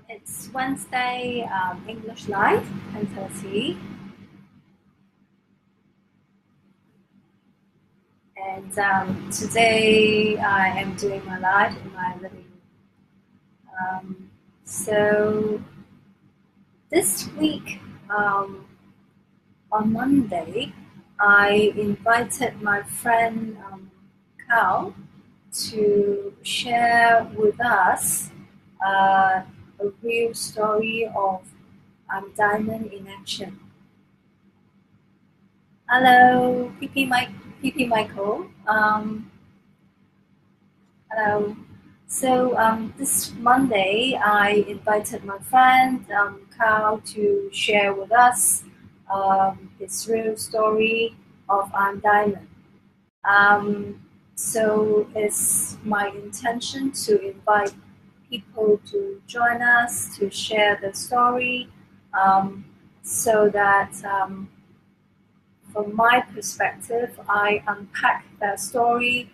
It's Wednesday, English Live, 10:30, and today I am doing my live in my living room. So this week, on Monday, I invited my friend Carl to share with us a real story of Diamond in Action. Hello, PP Michael. Hello. So this Monday, I invited my friend Carl to share with us his real story of Diamond. So it's my intention to invite people to join us to share the story, so that from my perspective, I unpack that story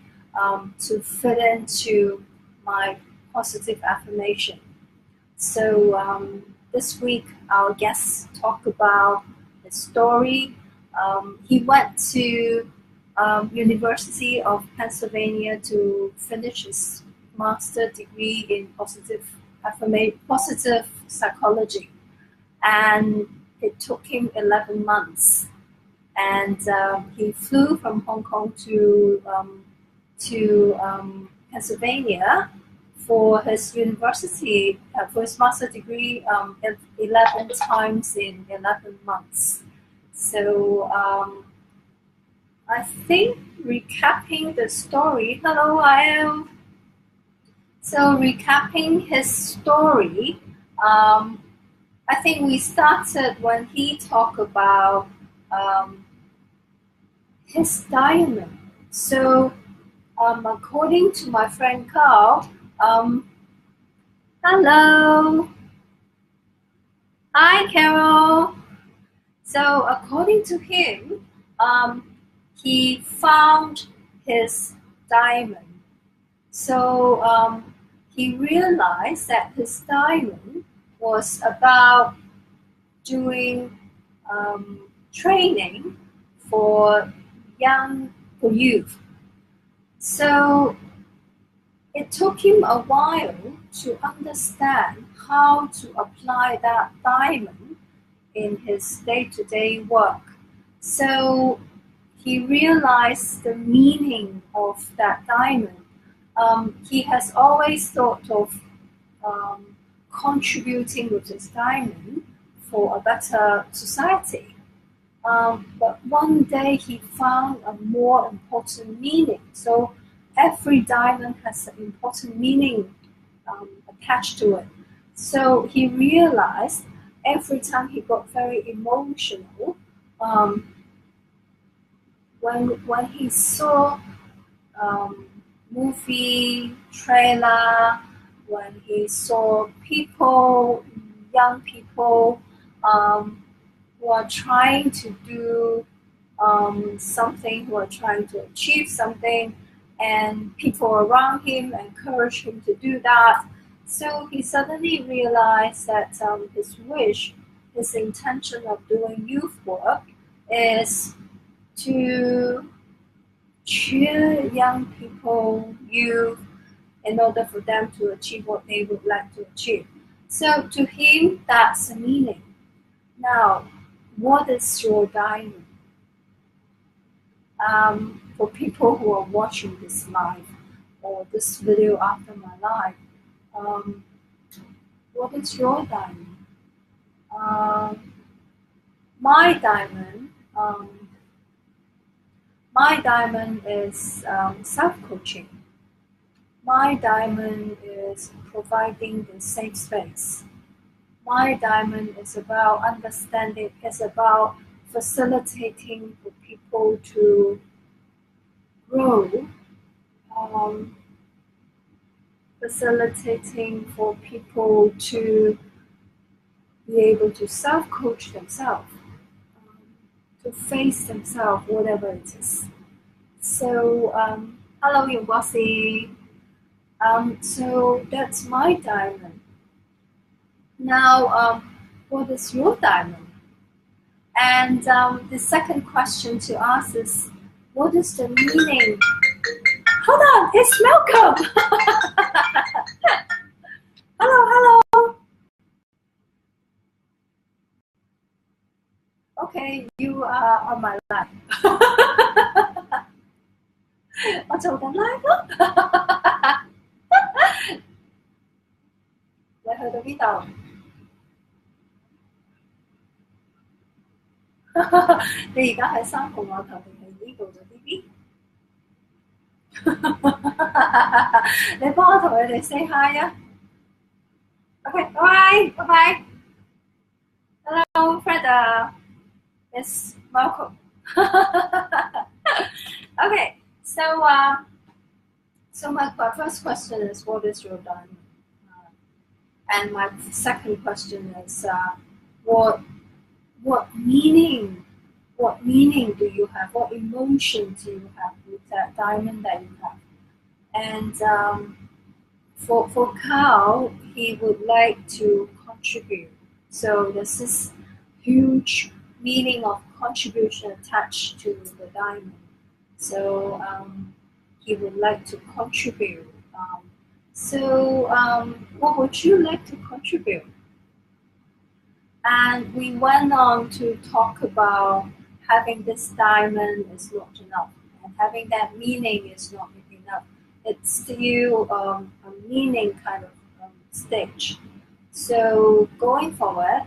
to fit into my positive affirmation. So this week, our guests talk about the story. He went to University of Pennsylvania to finish his master degree in positive psychology, and it took him 11 months. And he flew from Hong Kong to Pennsylvania for his university, for his master degree, 11 times in 11 months. So I think recapping the story, hello, I am. So recapping his story, I think we started when he talked about his diamond. So according to my friend Carl, hello, hi Carol. So according to him, he found his diamond. So he realized that his diamond was about doing training for youth. So it took him a while to understand how to apply that diamond in his day-to-day work. So he realized the meaning of that diamond. He has always thought of contributing with his diamond for a better society. But one day he found a more important meaning. So every diamond has an important meaning attached to it. So he realized every time he got very emotional, when he saw movie trailer, when he saw people, young people who are trying to do something, who are trying to achieve something, and people around him encourage him to do that. So he suddenly realized that his wish, his intention of doing youth work is to cheer young people, youth, in order for them to achieve what they would like to achieve. So to him, that's the meaning. Now, what is your diamond? For people who are watching this live or this video after my live, what is your diamond? My diamond, is self-coaching. My diamond is providing the safe space. My diamond is about understanding, it's about facilitating for people to grow, facilitating for people to be able to self-coach themselves, to face themselves, whatever it is. So, hello, Bossy. So that's my diamond. Now, what is your diamond? And the second question to ask is, what is the meaning? Hold on, it's Malcolm. Hello, hello. Okay, you are on my live. 我做緊 live 咯。你去到邊度？你而家喺三號碼頭定係呢度嘅 BB？ 你幫我同佢哋 say hi 啊。OK， 拜拜，拜拜。Hello, Freda. It's Malcolm. Okay, so my first question is, what is your diamond? And my second question is, what meaning do you have? What emotion do you have with that diamond that you have? And for Carl, he would like to contribute. So there's this huge meaning of contribution attached to the diamond. So he would like to contribute. What would you like to contribute? And we went on to talk about having this diamond is not enough, and having that meaning is not enough. It's still a meaning kind of stage. So going forward,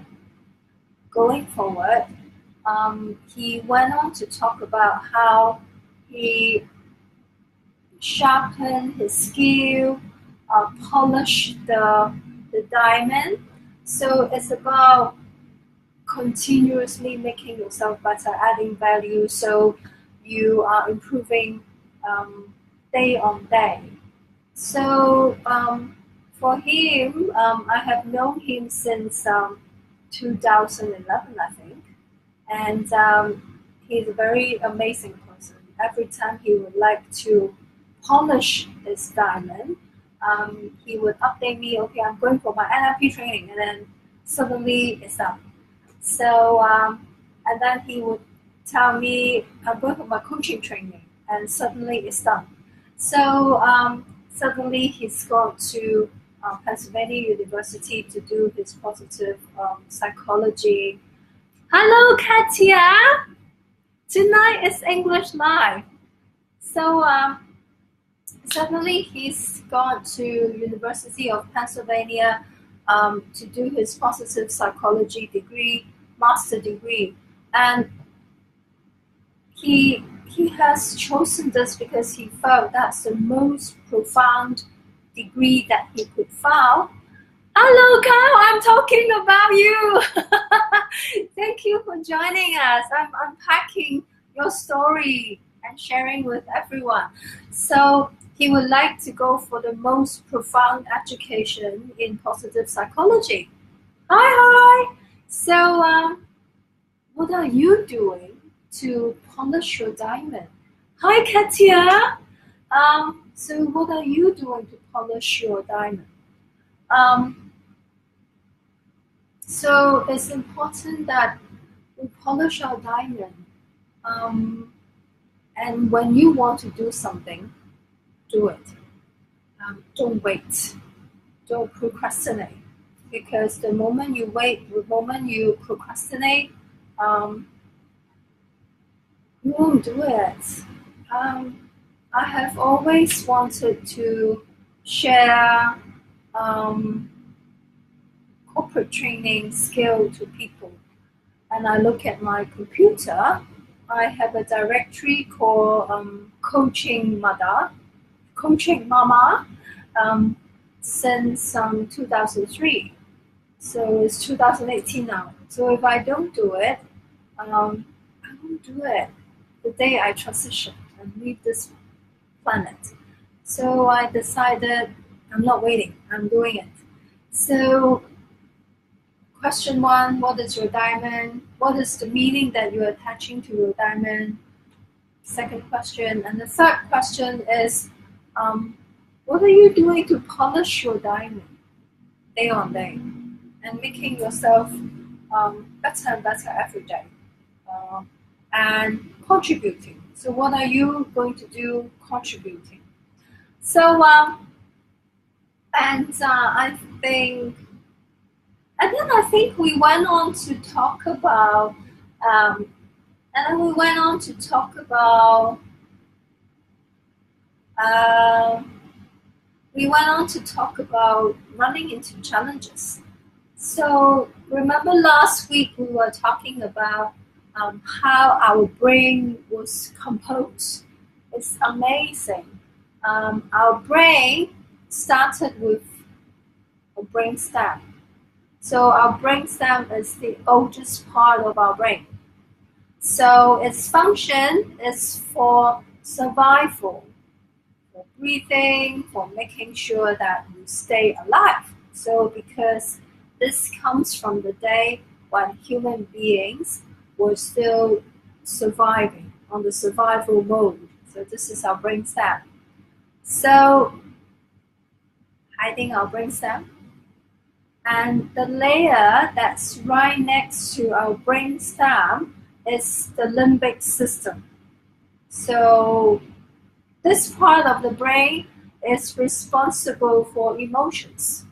he went on to talk about how he sharpened his skill, polished the diamond. So it's about continuously making yourself better, adding value, so you are improving day on day. So for him, I have known him since 2011, I think, and he's a very amazing person. Every time he would like to polish his diamond, he would update me, okay, I'm going for my NLP training, and then suddenly it's up. So, and then he would tell me, I'm going for my coaching training, and suddenly it's done. So, suddenly he's gone to Pennsylvania University to do his positive psychology. Hello, Katia! Tonight is English Live. So, suddenly he's gone to University of Pennsylvania to do his positive psychology degree, master degree, and he has chosen this because he felt that's the most profound degree that he could find. Hello, Kyle, I'm talking about you. Thank you for joining us. I'm unpacking your story and sharing with everyone. So he would like to go for the most profound education in positive psychology. Hi. So what are you doing to polish your diamond? Hi, Katia. So what are you doing to polish your diamond? So it's important that we polish our diamond. And when you want to do something, do it. Don't wait. Don't procrastinate. Because the moment you wait, the moment you procrastinate, you won't do it. I have always wanted to share corporate training skill to people. And I look at my computer, I have a directory called Coaching Mama, since 2003. So it's 2018 now. So if I don't do it, I won't do it the day I transition and leave this planet. So I decided I'm not waiting, I'm doing it. So question one, what is your diamond? What is the meaning that you're attaching to your diamond? Second question. And the third question is, what are you doing to polish your diamond day on day? and making yourself better and better every day, and contributing. So what are you going to do contributing? So I think, and then I think we went on to talk about, and then we went on to talk about, running into challenges. So remember last week we were talking about how our brain was composed. It's amazing. Our brain started with a brain stem. So our brain stem is the oldest part of our brain. So its function is for survival, for breathing, for making sure that you stay alive. So because this comes from the day when human beings were still surviving, on the survival mode. So this is our brain stem. So hiding our brain stem, and the layer that's right next to our brain stem is the limbic system. So this part of the brain is responsible for emotions.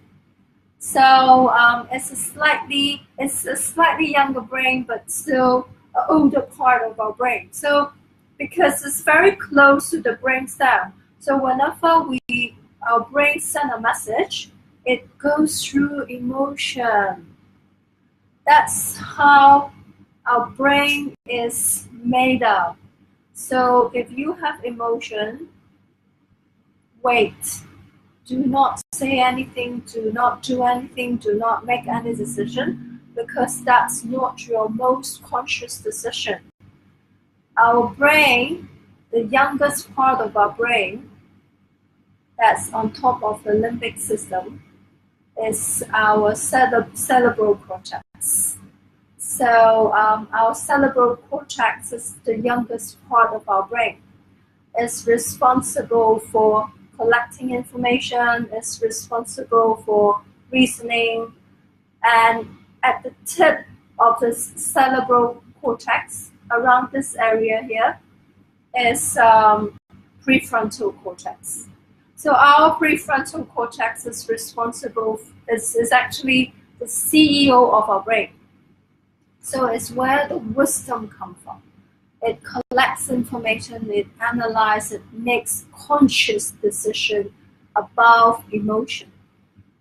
So it's a slightly younger brain, but still an older part of our brain. So because it's very close to the brain stem, so whenever our brain send a message, it goes through emotion. That's how our brain is made up. So if you have emotion, wait. Do not say anything, do not do anything, do not make any decision, because that's not your most conscious decision. Our brain, the youngest part of our brain, that's on top of the limbic system, is our cerebral cortex. So our cerebral cortex is the youngest part of our brain. It's responsible for collecting information, it's responsible for reasoning, and at the tip of the cerebral cortex, around this area here, is prefrontal cortex. So our prefrontal cortex is responsible, is actually the CEO of our brain. So it's where the wisdom comes from. It collects information, it analyzes, it makes conscious decision above emotion.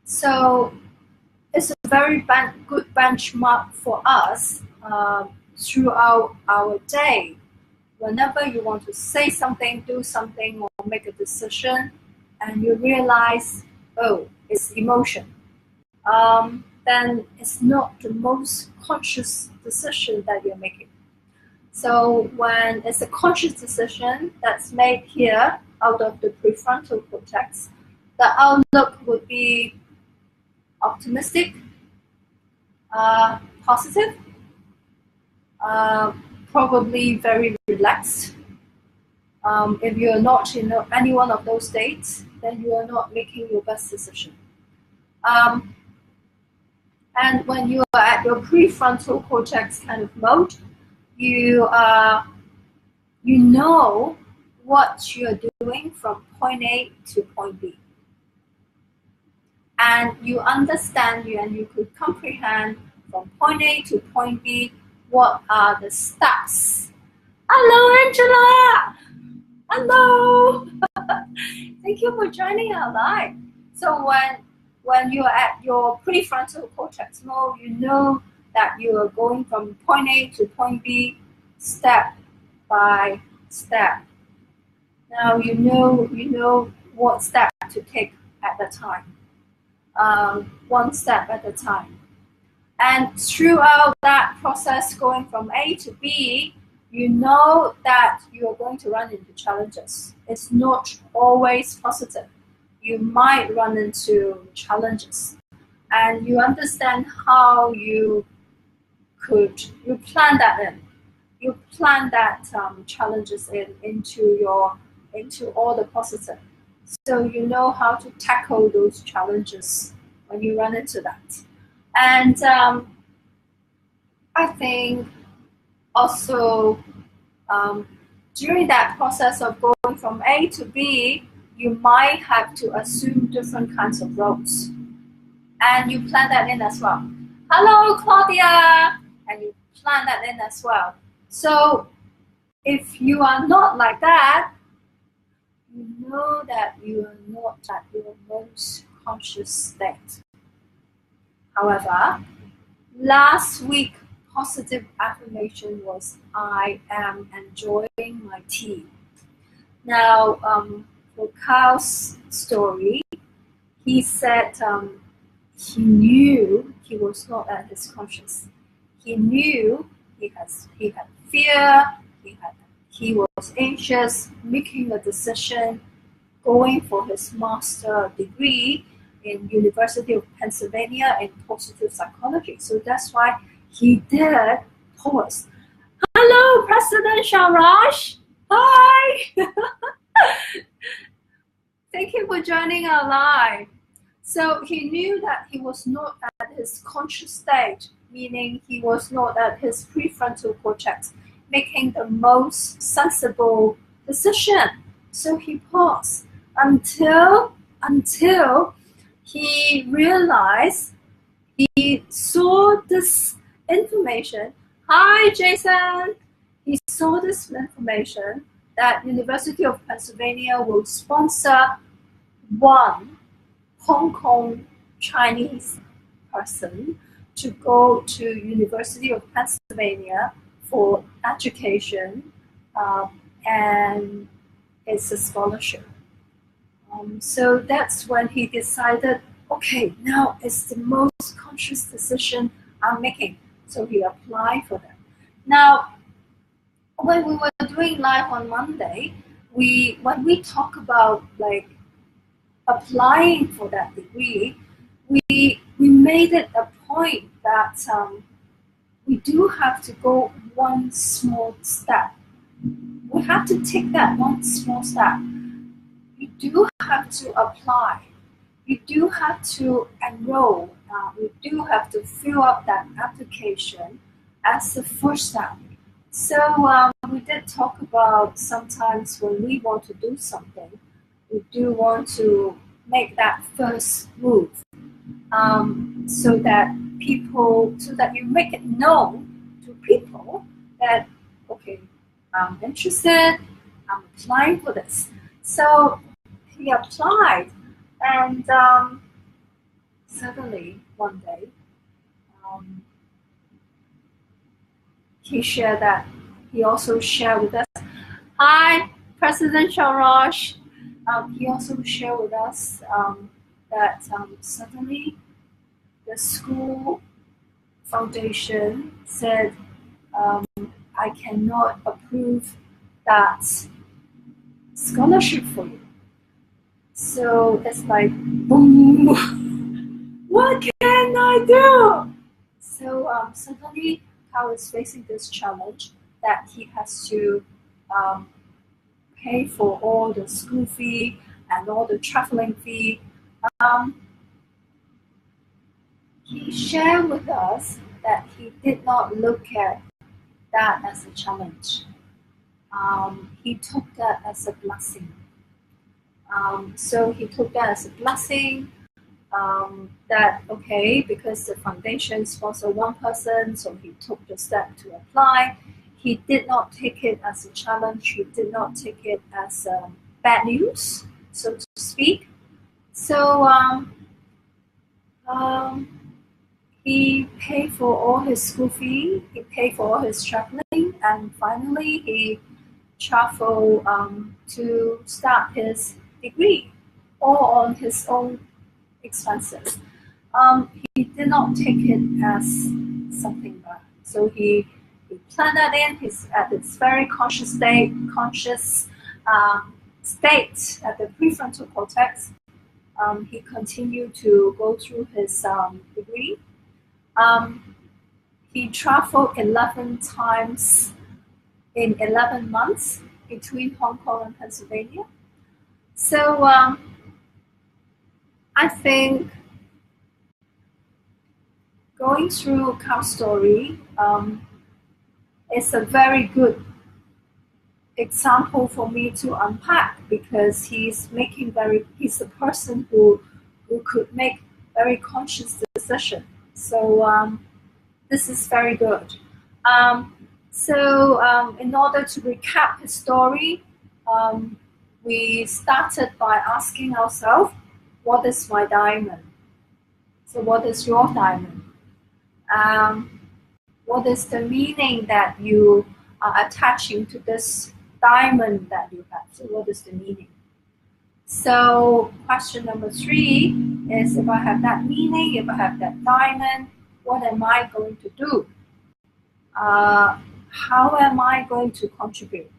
So it's a very good benchmark for us throughout our day. Whenever you want to say something, do something, or make a decision, and you realize, oh, it's emotion, then it's not the most conscious decision that you're making. So when it's a conscious decision that's made here out of the prefrontal cortex, the outlook would be optimistic, positive, probably very relaxed. If you're not in any one of those states, then you are not making your best decision. And when you are at your prefrontal cortex kind of mode, you know what you're doing from point A to point B. And you understand and you could comprehend from point A to point B what are the steps. Hello, Angela! Hello! Thank you for joining our live. So when you're at your prefrontal cortex mode, you know that you are going from point A to point B step by step. Now you know what step to take at a time, one step at a time. And throughout that process going from A to B, you know that you are going to run into challenges. It's not always positive. You might run into challenges, and you understand how you plan that in. You plan that challenges into all the positive. So you know how to tackle those challenges when you run into that. And I think also during that process of going from A to B, you might have to assume different kinds of roles. And you plan that in as well. Hello, Claudia! And you plan that in as well. So if you are not like that, you know that you are not at your most conscious state. However, last week, positive affirmation was I am enjoying my tea. Now, for Carl's story, he said he knew he was not at his conscious. He knew he had fear, he was anxious, making a decision, going for his master degree in University of Pennsylvania in positive psychology. So that's why he did pause. Hello, President Sharash. Hi. Thank you for joining our live. So he knew that he was not at his conscious state, meaning he was not at his prefrontal cortex, making the most sensible decision. So he paused until he realized, he saw this information. Hi, Jason. He saw this information that University of Pennsylvania will sponsor one Hong Kong Chinese person to go to University of Pennsylvania for education, and it's a scholarship. So that's when he decided, okay, now it's the most conscious decision I'm making. So he applied for that. Now, when we were doing live on Monday, when we talk about like applying for that degree, we made it a point that we do have to go one small step. We have to take that one small step. You do have to apply. You do have to enroll. You do have to fill up that application as the first step. So we did talk about sometimes when we want to do something, we do want to make that first move, so that you make it known to people that, okay, I'm interested, I'm applying for this. So he applied, and suddenly one day, he also shared with us. Hi, President Sharash. He also shared with us that suddenly the school foundation said, I cannot approve that scholarship for you. So it's like, boom, what can I do? So suddenly Carl is facing this challenge that he has to pay for all the school fee and all the traveling fee. He shared with us that he did not look at that as a challenge. He took that as a blessing. So he took that as a blessing, that, okay, because the foundation sponsored one person, so he took the step to apply. He did not take it as a challenge. He did not take it as bad news, so to speak. So he paid for all his school fee. He paid for all his traveling, and finally he traveled to start his degree, all on his own expenses. He did not take it as something bad. So he planned that in. He's at this very conscious state at the prefrontal cortex. He continued to go through his degree. He traveled 11 times in 11 months between Hong Kong and Pennsylvania. So I think going through Carl's story, it's a very good example for me to unpack, because he's a person who could make very conscious decision. So this is very good. In order to recap his story, we started by asking ourselves, what is my diamond? So what is your diamond? What is the meaning that you are attaching to this diamond that you have? So what is the meaning? So question number 3 is, if I have that meaning, if I have that diamond, what am I going to do? How am I going to contribute?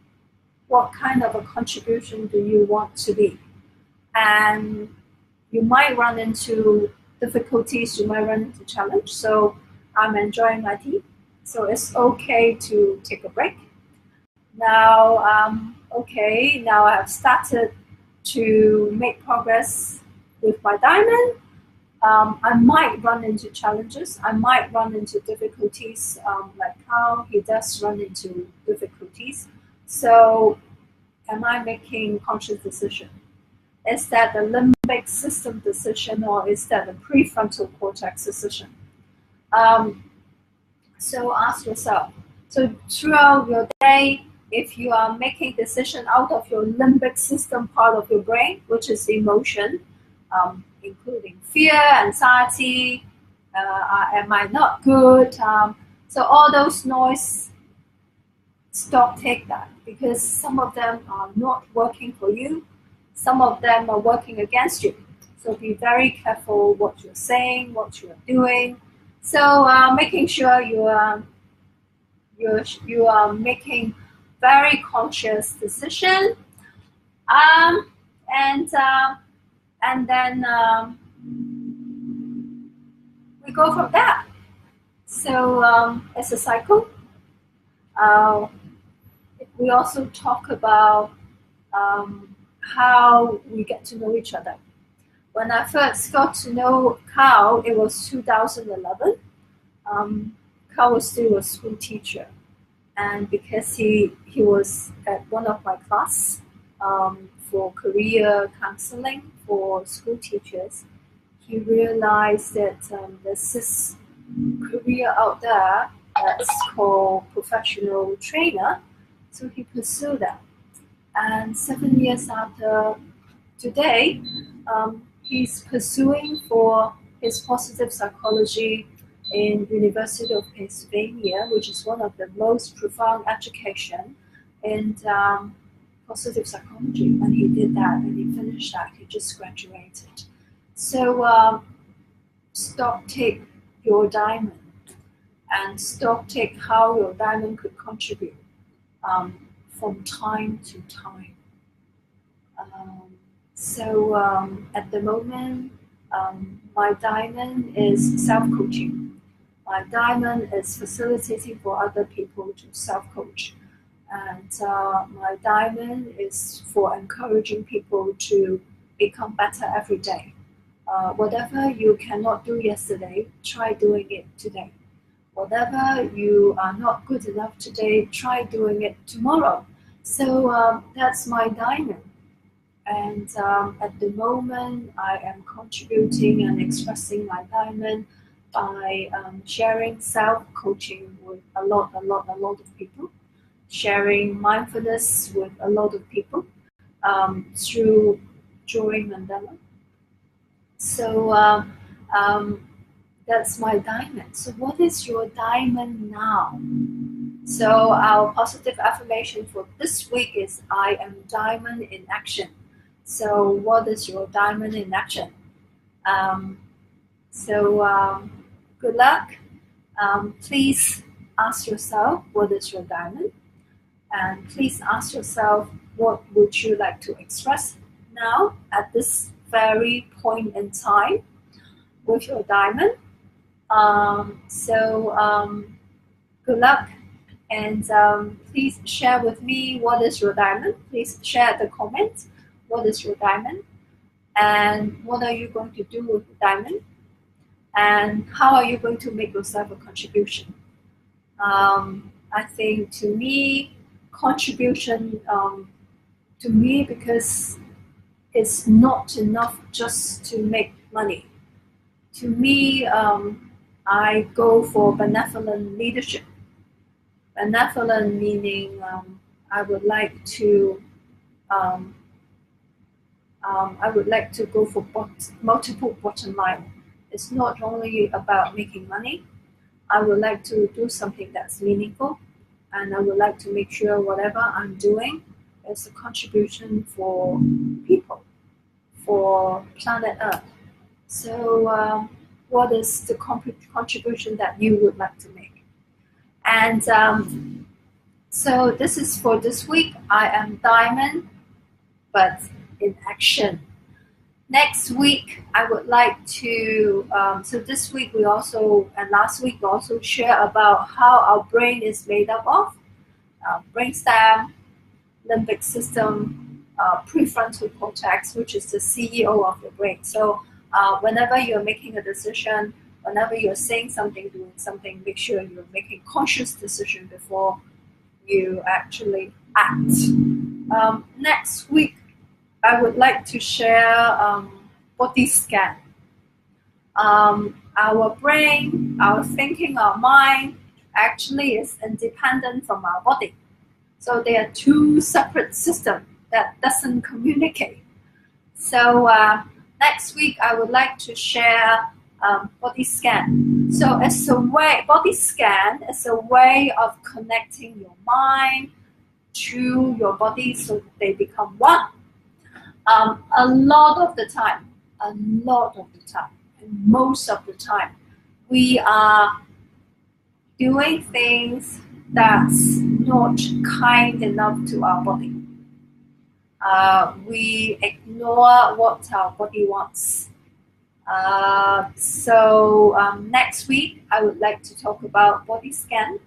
What kind of a contribution do you want to be? And you might run into difficulties, you might run into challenge. So I'm enjoying my tea. So it's okay to take a break. Now I have started to make progress with my diamond. I might run into challenges. I might run into difficulties, like how he does run into difficulties. So am I making conscious decision? Is that the limbic system decision, or is that the prefrontal cortex decision? So ask yourself. So throughout your day, if you are making decision out of your limbic system part of your brain, which is emotion, including fear, anxiety, am I not good? So all those noise, take that, because some of them are not working for you. Some of them are working against you. So be very careful what you're saying, what you are doing. So making sure you are making very conscious decision, and then we go from there. So it's a cycle. We also talk about how we get to know each other. When I first got to know Carl, it was 2011. Carl was still a school teacher, and because he was at one of my class for career counseling for school teachers, he realized that there's this career out there that's called professional trainer. So he pursued that. And 7 years after today, he's pursuing for his positive psychology in University of Pennsylvania, which is one of the most profound education in positive psychology. And he did that, and he finished that. He just graduated. So stock take your diamond, and stock take how your diamond could contribute from time to time. At the moment, my diamond is self-coaching. My diamond is facilitating for other people to self-coach. And my diamond is for encouraging people to become better every day. Whatever you cannot do yesterday, try doing it today. Whatever you are not good enough today, try doing it tomorrow. So that's my diamond. And at the moment, I am contributing and expressing my diamond by sharing self-coaching with a lot of people, sharing mindfulness with a lot of people through drawing mandala. So that's my diamond. So what is your diamond now? So our positive affirmation for this week is, I am diamond in action. So what is your diamond in action? Good luck. Please ask yourself, what is your diamond? And please ask yourself, what would you like to express now at this very point in time with your diamond? Good luck. And please share with me, what is your diamond? Please share the comment. What is your diamond? And what are you going to do with the diamond? And how are you going to make yourself a contribution? I think to me, contribution to me, because it's not enough just to make money. To me, I go for benevolent leadership. Benevolent meaning I would like to um, go for multiple bottom line. It's not only about making money. I would like to do something that's meaningful, and I would like to make sure whatever I'm doing is a contribution for people, for planet Earth. So, what is the contribution that you would like to make? And so, this is for this week. I am Diamond, but in action. Next week, I would like to, so this week we also, and last week we also share about how our brain is made up of, brainstem, limbic system, prefrontal cortex, which is the CEO of your brain. So whenever you're making a decision, whenever you're saying something, doing something, make sure you're making conscious decision before you actually act. Next week, I would like to share body scan. Our brain, our thinking, our mind actually is independent from our body. So they are two separate systems that doesn't communicate. So next week I would like to share body scan. So it's a way, body scan is a way of connecting your mind to your body so they become one. A lot of the time, and most of the time, we are doing things that's not kind enough to our body. We ignore what our body wants. So next week, I would like to talk about body scan,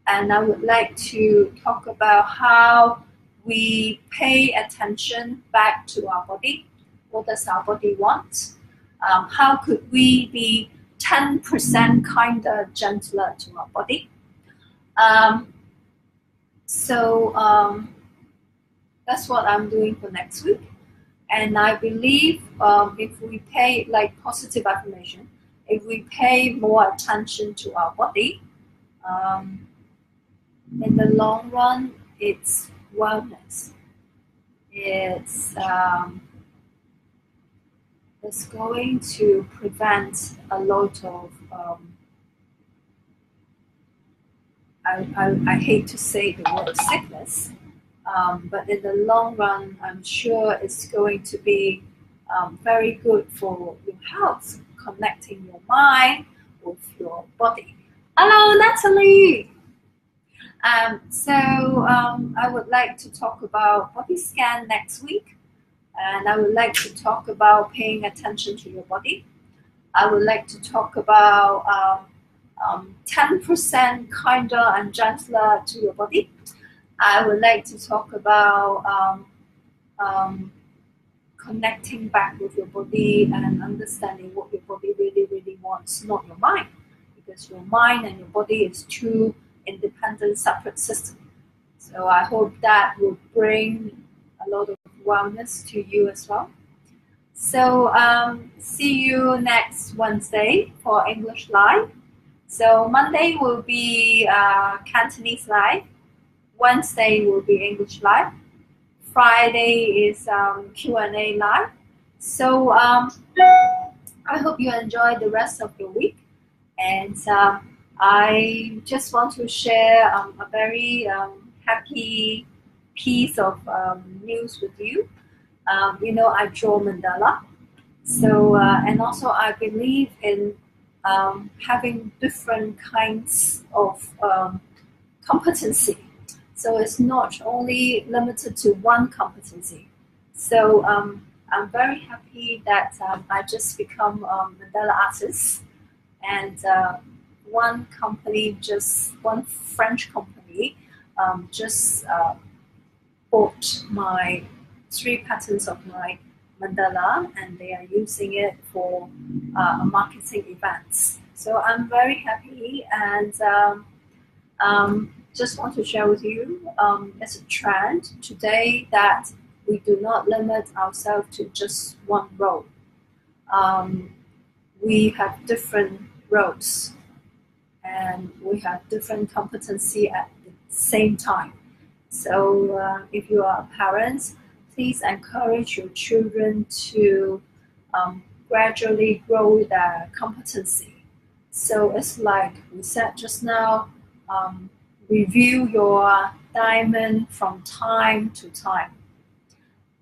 and I would like to talk about how we pay attention back to our body. What does our body want? How could we be 10% kinder, gentler to our body? So that's what I'm doing for next week. And I believe if we pay, like positive affirmation, if we pay more attention to our body, in the long run, it's wellness. It's going to prevent a lot of I hate to say the word sickness, but in the long run, I'm sure it's going to be very good for your health, connecting your mind with your body. Hello, Natalie! So I would like to talk about body scan next week, and I would like to talk about paying attention to your body. I would like to talk about 10% kinder and gentler to your body. I would like to talk about connecting back with your body and understanding what your body really, really wants, not your mind, because your mind and your body is two independent, separate systems. So I hope that will bring a lot of wellness to you as well. So see you next Wednesday for English Live. So Monday will be Cantonese Live. Wednesday will be English Live. Friday is Q&A Live. So I hope you enjoy the rest of your week. And I just want to share a very happy piece of news with you. I draw mandala. So, and also I believe in having different kinds of competency. So it's not only limited to one competency. So I'm very happy that I just become a mandala artist, and one French company just bought my 3 patterns of my Mandala, and they are using it for marketing events. So I'm very happy, and just want to share with you, it's a trend today that we do not limit ourselves to just one role. Um, we have different roles, and we have different competency at the same time. So if you are parents, please encourage your children to gradually grow their competency. So it's like we said just now, review your diamond from time to time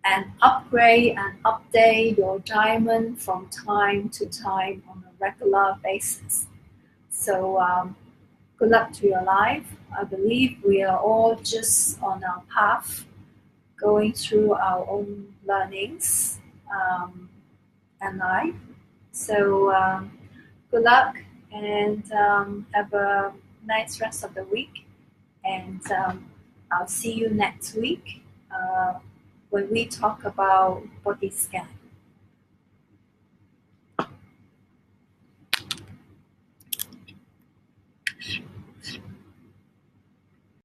and upgrade and update your diamond from time to time on a regular basis. So good luck to your life. I believe we are all just on our path, going through our own learnings and life. So good luck, and have a nice rest of the week. And I'll see you next week when we talk about body scan.